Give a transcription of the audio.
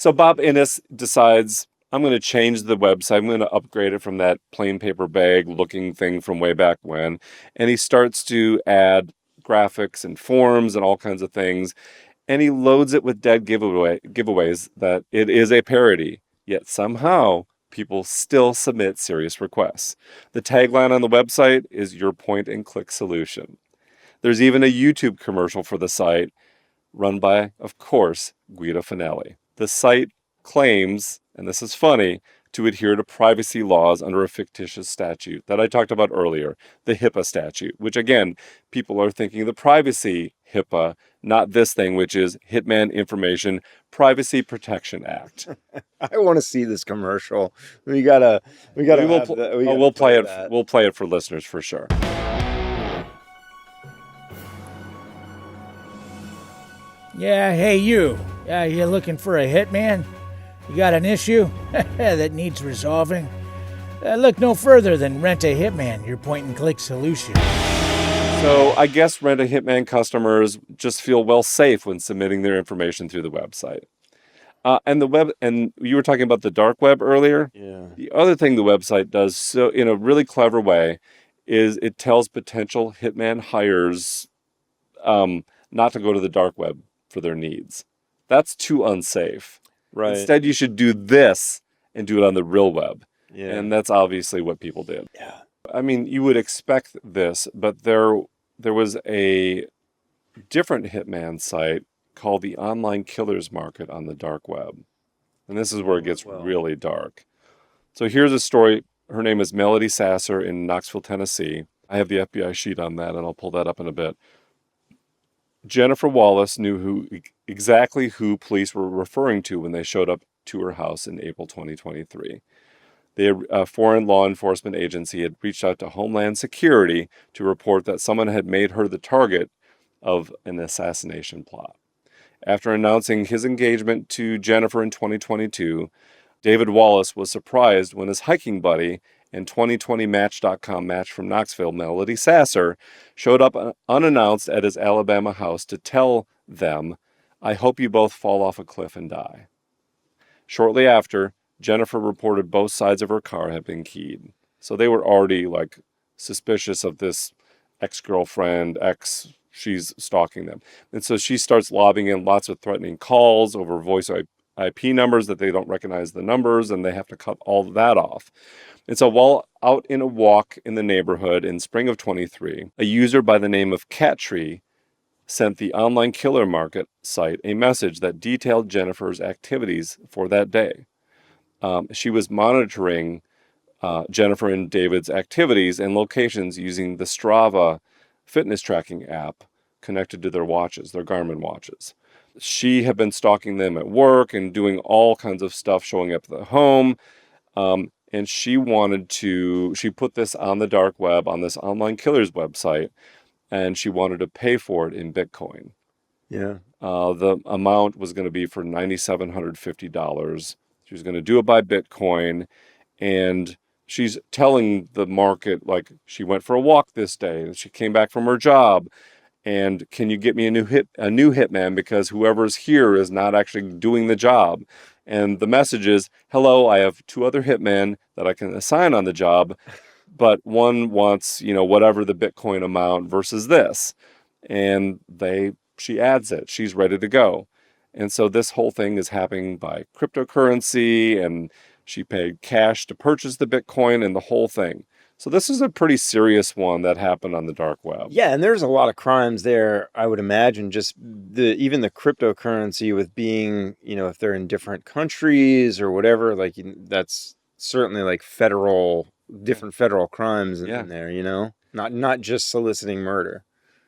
So Bob Innes decides, I'm going to change the website. I'm going to upgrade it from that plain paper bag looking thing from way back when. And he starts to add graphics and forms and all kinds of things. And he loads it with dead giveaways that it is a parody. Yet somehow people still submit serious requests. The tagline on the website is your point and click solution. There's even a YouTube commercial for the site run by, of course, Guido Finelli. The site claims, and this is funny, to adhere to privacy laws under a fictitious statute that I talked about earlier, the HIPAA statute, which again, people are thinking the privacy HIPAA, not this thing, which is Hitman Information Privacy Protection Act. I want to see this commercial. We will play it. We'll play it for listeners for sure. Yeah, hey you. You looking for a hitman? You got an issue that needs resolving? Look no further than Rent a Hitman, your point-and-click solution. So I guess Rent a Hitman customers just feel well safe when submitting their information through the website. And you were talking about the dark web earlier. Yeah. The other thing the website does so in a really clever way is it tells potential hitman hires not to go to the dark web for their needs. That's too unsafe. Right. Instead, you should do this and do it on the real web. Yeah. And that's obviously what people did. Yeah. I mean, you would expect this, but there was a different hitman site called the Online Killers Market on the dark web. And this is where it gets really dark. So here's a story. Her name is Melody Sasser in Knoxville, Tennessee. I have the FBI sheet on that, and I'll pull that up in a bit. Jennifer Wallace knew exactly who police were referring to when they showed up to her house in April 2023. The foreign law enforcement agency had reached out to Homeland Security to report that someone had made her the target of an assassination plot. After announcing his engagement to Jennifer in 2022, David Wallace was surprised when his hiking buddy and 2020 Match.com match from Knoxville, Melody Sasser, showed up unannounced at his Alabama house to tell them, "I hope you both fall off a cliff and die." Shortly after, Jennifer reported both sides of her car had been keyed. So they were already suspicious of this ex-girlfriend, she's stalking them. And so she starts lobbing in lots of threatening calls over voice IP numbers that they don't recognize the numbers, and they have to cut all of that off. And so while out in a walk in the neighborhood in spring of 23, a user by the name of Cattree sent the Online Killer Market site a message that detailed Jennifer's activities for that day. She was monitoring Jennifer and David's activities and locations using the Strava fitness tracking app connected to their watches, their Garmin watches. She had been stalking them at work and doing all kinds of stuff, showing up at the home. And she put this on the dark web, on this Online Killers website, and she wanted to pay for it in Bitcoin. Yeah. The amount was going to be for $9,750. She was going to do it by Bitcoin, and she's telling the market, she went for a walk this day, and she came back from her job, and can you get me a new hitman because whoever's here is not actually doing the job. And the message is, hello, I have two other hitmen that I can assign on the job, but one wants, whatever the Bitcoin amount versus this. And she adds it. She's ready to go. And so this whole thing is happening by cryptocurrency, and she paid cash to purchase the Bitcoin and the whole thing. So this is a pretty serious one that happened on the dark web. Yeah, and there's a lot of crimes there, I would imagine, just even the cryptocurrency with being, if they're in different countries or whatever, that's certainly different federal crimes in there, not just soliciting murder.